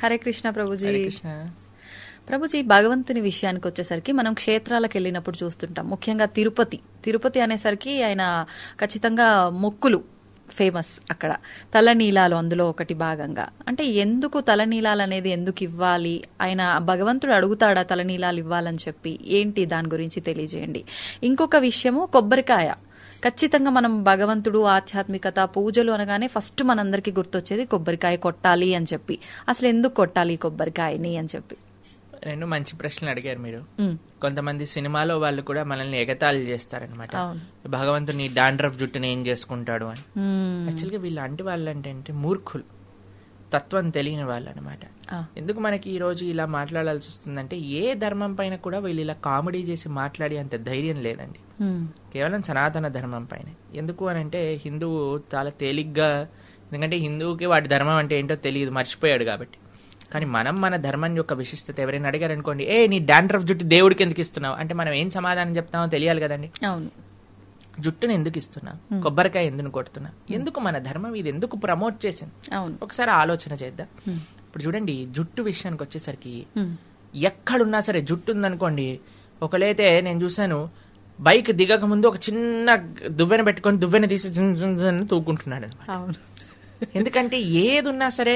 హరే కృష్ణ ప్రభుజీ. హరే కృష్ణ. ప్రభుజీ, భగవంతుని విషయానికి వచ్చేసరికి మనం క్షేత్రాలకు వెళ్ళినప్పుడు చూస్తుంటాం. ముఖ్యంగా తిరుపతి అనేసరికి ఆయన ఖచ్చితంగా మొక్కులు ఫేమస్. అక్కడ తలనీలాలు అందులో ఒకటి భాగంగా. అంటే ఎందుకు తలనీలాలు అనేది ఎందుకు ఇవ్వాలి? ఆయన భగవంతుడు అడుగుతాడా తలనీలాలు ఇవ్వాలని చెప్పి? ఏంటి దాని గురించి తెలియజేయండి. ఇంకొక విషయము, కొబ్బరికాయ. ఖచ్చితంగా మనం భగవంతుడు, ఆధ్యాత్మికత, పూజలు అనగానే ఫస్ట్ మనందరికీ గుర్తొచ్చేది కొబ్బరికాయ కొట్టాలి అని చెప్పి. అసలు ఎందుకు కొట్టాలి కొబ్బరికాయని అని చెప్పి? రెండు మంచి ప్రశ్నలు అడిగారు మీరు. కొంతమంది సినిమాలో వాళ్ళు కూడా మనల్ని ఎగతాళి చేస్తారనమాట, భగవంతుని డాండ్రఫ్ జుట్టుని ఏం చేసుకుంటాడు అని. యాక్చువల్గా వీళ్ళు అంటే వాళ్ళు అంటే మూర్ఖులు, తత్వం తెలియని వాళ్ళు అనమాట. ఎందుకు మనకి ఈ రోజు ఇలా మాట్లాడాల్సి వస్తుందంటే, ఏ ధర్మం పైన కూడా వీళ్ళు ఇలా కామెడీ చేసి మాట్లాడే అంత ధైర్యం లేదండి, కేవలం సనాతన ధర్మం పైన. ఎందుకు అని అంటే, హిందువు చాలా తేలిగ్గా, ఎందుకంటే హిందువుకి వాటి ధర్మం అంటే ఏంటో తెలియదు, మర్చిపోయాడు కాబట్టి. కానీ మనం మన ధర్మం యొక్క విశిష్టత ఎవరైనా అడిగారు అనుకోండి, నీ డాండ్రఫ్ జుట్టు దేవుడికి ఎందుకు ఇస్తున్నావు అంటే మనం ఏం సమాధానం చెప్తామో తెలియాలి కదండి. అవును, జుట్టుని ఎందుకు ఇస్తున్నా, కొబ్బరికాయ ఎందుకు కొడుతున్నా, ఎందుకు మన ధర్మం ఇది ఎందుకు ప్రమోట్ చేసింది, ఒకసారి ఆలోచన చేద్దాం. ఇప్పుడు చూడండి, జుట్టు విషయానికి వచ్చేసరికి ఎక్కడున్నా సరే జుట్టు ఉందనుకోండి, ఒకలైతే నేను చూసాను బైక్ దిగక ముందు ఒక చిన్న దువ్వెన పెట్టుకొని దువ్వెన తీసి తూకుంటున్నాడు అనమాట. ఎందుకంటే ఏది ఉన్నా సరే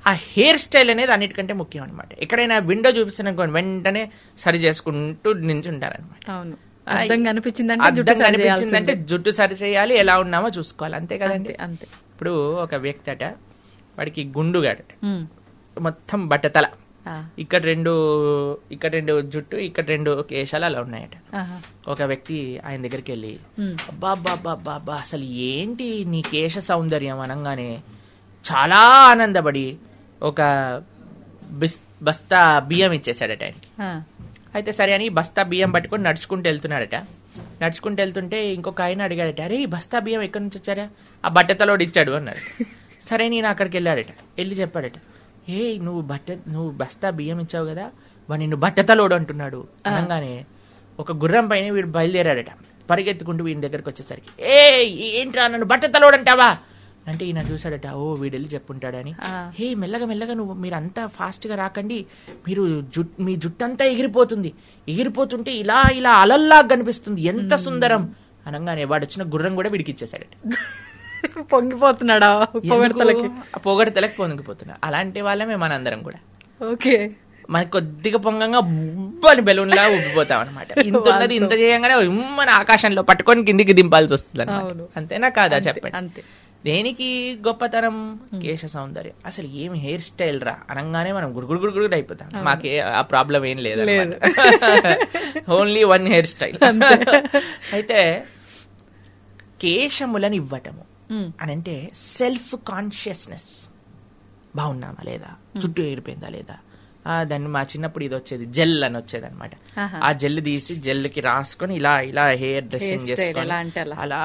ఆ హెయిర్ స్టైల్ అనేది అన్నిటికంటే ముఖ్యం అనమాట. ఎక్కడైనా విండో చూపిస్తాను వెంటనే సరి చేసుకుంటూ నించుంటారనమాట. అనిపించిందంటే జుట్టు సరి చేయాలి, ఎలా ఉన్నామో చూసుకోవాలి, అంతే కదండి. అంతే. ఇప్పుడు ఒక వ్యక్తి అట, వాడికి గుండుగాడట, మొత్తం బట్టతల, ఇక్కడ రెండు జుట్టు, ఇక్కడ 2 కేశాలు అలా ఉన్నాయట. ఒక వ్యక్తి ఆయన దగ్గరికి వెళ్ళి, అబ్బా అసలు ఏంటి నీ కేశ సౌందర్యం అనగానే చాలా ఆనందపడి ఒక బస్తా బియ్యం ఇచ్చేసాడట ఆయనకి. అయితే సరే అని బస్తా బియ్యం పట్టుకొని నడుచుకుంటూ వెళ్తున్నాడట. నడుచుకుంటూ వెళ్తుంటే ఇంకొక ఆయన అడిగాడట, అరే ఈ బస్తా బియ్యం ఎక్కడి నుంచి వచ్చారా? ఆ బట్టతలోడు ఇచ్చాడు అన్నాడు. సరే నేను అక్కడికి వెళ్ళాడట, వెళ్ళి చెప్పాడట, నువ్వు బస్తా బియ్యం ఇచ్చావు కదా, వాడు నిన్ను బట్టతలోడు అంటున్నాడు అనగానే ఒక గుర్రం పైన వీడు బయలుదేరాడట, పరిగెత్తుకుంటూ వీడి దగ్గరకు వచ్చేసరికి, ఏంట్రా నన్ను బట్టతలోడు అంటావా అంటే ఈయన చూసాడట, వీడు వెళ్ళి చెప్పుంటాడని, మెల్లగా మీరంతా ఫాస్ట్ గా రాకండి, మీ జుట్టంతా ఎగిరిపోతుంటే ఇలా అలల్లా కనిపిస్తుంది, ఎంత సుందరం అనగానే వాడు వచ్చిన గుర్రం కూడా వీడికి ఇచ్చేసాడట. పొంగిపోతున్నాడా? పొగడతలకి పొంగిపోతున్నా. అలాంటి వాళ్ళమే మనందరం కూడా. ఓకే, మనకి కొద్దిగా పొంగంగా ఉబ్బని బెలూన్ లా ఉబ్బిపోతాం అనమాట. ఇంత ఉన్నది ఇంత చేయగానే మన ఆకాశంలో పట్టుకొని కిందికి దింపాల్సి వస్తుంది. అంతేనా కాదా చెప్పండి? దేనికి గొప్పతనం? కేశ సౌందర్యం. అసలు ఏం హెయిర్ స్టైల్ రా అనగానే మనం గుడుగుడు అయిపోతాం. మాకే ఆ ప్రాబ్లం ఏం లేదు, ఓన్లీ 1 హెయిర్ స్టైల్. అయితే కేశములను ఇవ్వటము అని అంటే సెల్ఫ్ కాన్షియస్నెస్. బాగున్నామా లేదా, జుట్టు ఎగిరిపోయిందా లేదా, దాన్ని మా చిన్నప్పుడు ఇది వచ్చేది జెల్ అని వచ్చేది అనమాట. ఆ జెల్ తీసి జెల్కి రాసుకొని ఇలా హెయిర్ డ్రెస్సింగ్ చేసుకొని అలా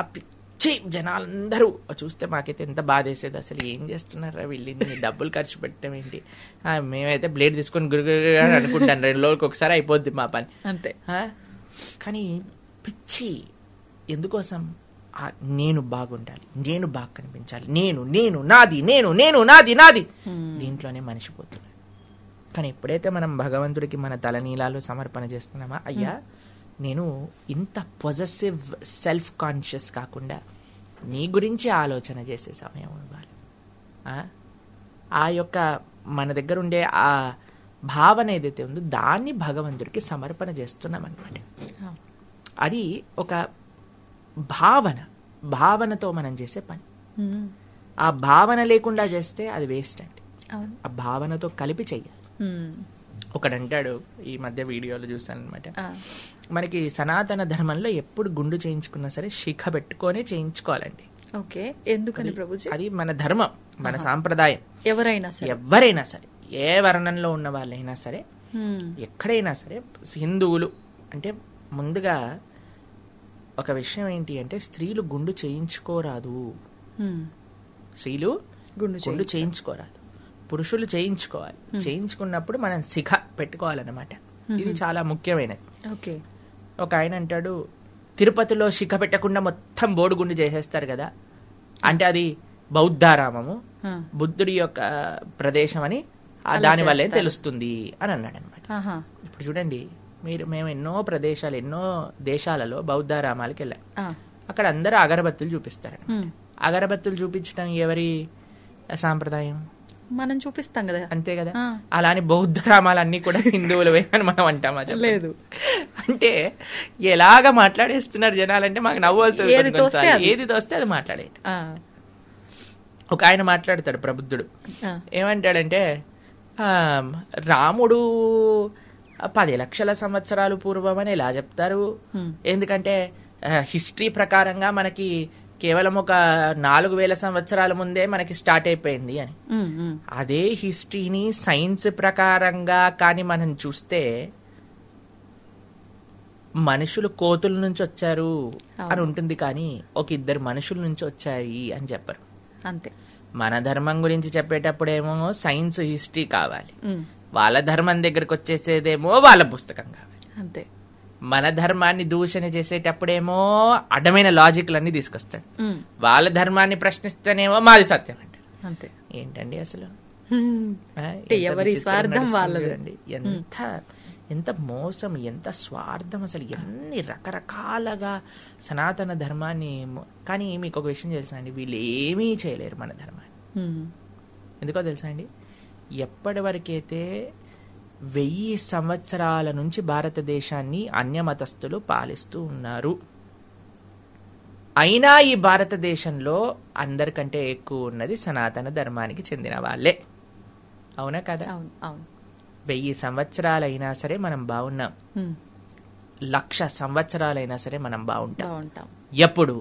జనాలందరూ చూస్తే మాకైతే ఎంత బాధ వేసేది. అసలు ఏం చేస్తున్నారా వీళ్ళు, డబ్బులు ఖర్చు పెట్టడం ఏంటి, మేమైతే బ్లేడ్ తీసుకొని గురుగురు అనుకుంటాను, 2 రోజులకి ఒకసారి అయిపోద్ది మా పని అంతే. కానీ పిచ్చి ఎందుకోసం? నేను బాగుండాలి, నేను బాగా కనిపించాలి, నాది దీంట్లోనే మనిషిపోతున్నాడు. కానీ ఎప్పుడైతే మనం భగవంతుడికి మన తలనీలాలు సమర్పణ చేస్తున్నామా, అయ్యా నేను ఇంత పొజెసివ్ సెల్ఫ్ కాన్షియస్ కాకుండా నీ గురించి ఆలోచన చేసే సమయం ఇవ్వాలి. ఆ యొక్క మన దగ్గర ఉండే ఆ భావన ఏదైతే ఉందో దాన్ని భగవంతుడికి సమర్పణ చేస్తున్నాం అన్నమాట. అది ఒక భావనతో మనం చేసే పని. ఆ భావన లేకుండా చేస్తే అది వేస్ట్ అండి. ఆ భావనతో కలిపి చెయ్యాలి. ఒకడంటాడు, ఈ మధ్య వీడియోలో చూసాను అనమాట, మనకి సనాతన ధర్మంలో ఎప్పుడు గుండు చేయించుకున్నా సరే శిఖ పెట్టుకొని చేయించుకోవాలండి. ఓకే, ఎందుకని ప్రభుజీ? అది మన ధర్మం, మన సాంప్రదాయం. ఎవరైనా సరే ఏ వర్ణంలో ఉన్న వాళ్ళైనా సరే, ఎక్కడైనా సరే, హిందువులు అంటే ముందుగా ఒక విషయం ఏంటి అంటే, స్త్రీలు గుండు చేయించుకోరాదు. స్త్రీలు గుండు చేయించుకోరాదు, పురుషులు చేయించుకోవాలి. చేయించుకున్నప్పుడు మనం శిఖ పెట్టుకోవాలన్నమాట. ఇది చాలా ముఖ్యమైనది. ఒక ఆయన అంటాడు, తిరుపతిలో శిఖ పెట్టకుండా మొత్తం బోడిగుండు చేసేస్తారు కదా, అంటే అది బౌద్ధారామము, బుద్ధుడి యొక్క ప్రదేశం అని దాని వల్లే తెలుస్తుంది అని అన్నాడు అనమాట. ఇప్పుడు చూడండి, మేము ఎన్నో ప్రదేశాలు, ఎన్నో దేశాలలో బౌద్ధారామాలకు వెళ్ళాం. అక్కడ అందరూ అగరబత్తులు చూపిస్తారు. అగరబత్తులు చూపించడం ఎవరి సాంప్రదాయం? మనం చూపిస్తాం కదా, అంతే కదా. అలానే బౌద్ధ రామాలన్నీ కూడా హిందువులవే అని మనం అంటామా? లేదు. అంటే ఎలాగ మాట్లాడేస్తున్నారు జనాలంటే మాకు నవ్వు వస్తుంది. ఏది తోస్తే అది మాట్లాడేది. ఒక ఆయన మాట్లాడతాడు, ప్రబుద్ధుడు. ఏమంటాడంటే, రాముడు 10 లక్షల సంవత్సరాలు పూర్వం అని ఎలా చెప్తారు? ఎందుకంటే హిస్టరీ ప్రకారంగా మనకి కేవలం ఒక 4000 సంవత్సరాల ముందే మనకి స్టార్ట్ అయిపోయింది అని. అదే హిస్టరీని సైన్స్ ప్రకారంగా కానీ మనం చూస్తే మనుషులు కోతుల నుంచి వచ్చారు అని ఉంటుంది, కానీ ఒక 2 మనుషుల నుంచి వచ్చాయి అని చెప్పరు. అంతే. మన ధర్మం గురించి చెప్పేటప్పుడేమో సైన్స్ హిస్టరీ కావాలి, వాళ్ళ ధర్మం దగ్గరకు వచ్చేసేదేమో వాళ్ళ పుస్తకం కావాలి. అంతే. మన ధర్మాన్ని దూషణ చేసేటప్పుడేమో అడ్డమైన లాజిక్లన్నీ తీసుకొస్తాడు, వాళ్ళ ధర్మాన్ని ప్రశ్నిస్తేనేమో మాది సత్యం అంటారు. అంతే. ఏంటండి అసలు? ఎవరి స్వార్థం వాళ్ళదండి. ఎంత మోసం, ఎంత స్వార్థం, అసలు ఎన్ని రకరకాలుగా సనాతన ధర్మాన్ని. కానీ మీకు ఒక విషయం తెలుసా అండి, వీళ్ళు ఏమీ చేయలేరు మన ధర్మాన్ని. ఎందుకో తెలుసా అండి, ఎప్పటి వరకైతే 1000 సంవత్సరాల నుంచి భారతదేశాన్ని అన్యమతస్థులు పాలిస్తూ ఉన్నారు, అయినా ఈ భారతదేశంలో అందరికంటే ఎక్కువ ఉన్నది సనాతన ధర్మానికి చెందిన వాళ్ళే. అవునా కదా? 1000 సంవత్సరాలైనా సరే మనం బాగున్నాం, 1,00,000 సంవత్సరాలైనా సరే మనం బాగుంటాం. ఎప్పుడు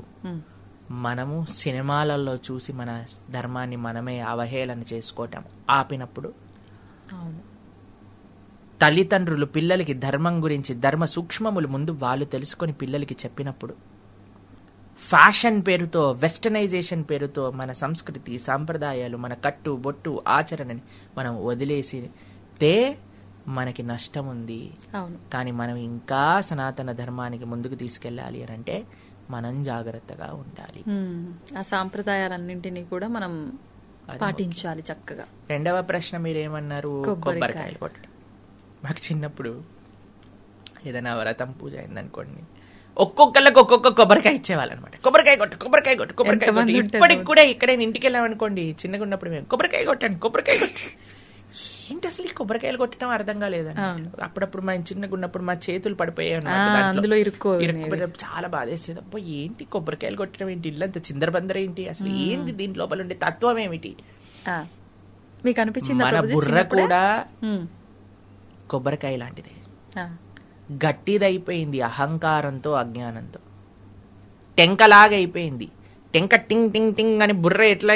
మనము సినిమాలలో చూసి మన ధర్మాన్ని మనమే అవహేళన చేసుకోవటం ఆపినప్పుడు, తల్లిదండ్రులు పిల్లలకి ధర్మం గురించి, ధర్మ సూక్ష్మములు ముందు వాళ్ళు తెలుసుకొని పిల్లలకి చెప్పినప్పుడు, ఫ్యాషన్ పేరుతో, వెస్టర్నైజేషన్ పేరుతో మన సంస్కృతి సాంప్రదాయాలు, మన కట్టు బొట్టు ఆచరణని మనం వదిలేసితే మనకి నష్టం ఉంది. కానీ మనం ఇంకా సనాతన ధర్మానికి ముందుకు తీసుకెళ్ళాలి అని అంటే మనం జాగ్రత్తగా ఉండాలి. ఆ సాంప్రదాయాలన్నింటినీ కూడా మనం పాటించాలి చక్కగా. రెండవ ప్రశ్న మీరేమన్నారు? కొబ్బరికాయలు కొట్టడం. మాకు చిన్నప్పుడు ఏదైనా వ్రతం పూజ అయిందనుకోండి, ఒక్కొక్కళ్ళకి ఒక్కొక్క కొబ్బరికాయ ఇచ్చేవాళ్ళనమాట. కొబ్బరికాయ కొట్టు, కొబ్బరికాయ కొట్టు, కొబ్బరికాయ కొట్టు. ఇప్పటికి కూడా ఇక్కడ ఇంటికి వెళ్ళామనుకోండి, చిన్నగా ఉన్నప్పుడు మేము కొబ్బరికాయ కొట్టాను, కొబ్బరికాయ కొట్టు. ఏంటి అసలు ఈ కొబ్బరికాయలు కొట్టడం అర్థం కాలేదని. అప్పుడప్పుడు మా చిన్నగా ఉన్నప్పుడు మా చేతులు పడిపోయాయి అన్నమాట, చాలా బాధేసేది. అబ్బా ఏంటి కొబ్బరికాయలు కొట్టడం ఏంటి, ఇల్లంత చిందరబందర ఏంటి, అసలు ఏంటి దీని లోపల ఉండే తత్వం ఏమిటి మీకు అనిపించింది? మన బుర్ర కూడా కొబ్బరికాయ లాంటిదే, గట్టిదైపోయింది అహంకారంతో, అజ్ఞానంతో. టెంకలాగా అయిపోయింది. టెంక టింగ్ టింగ్ టింగ్ అని బుర్ర ఎట్లా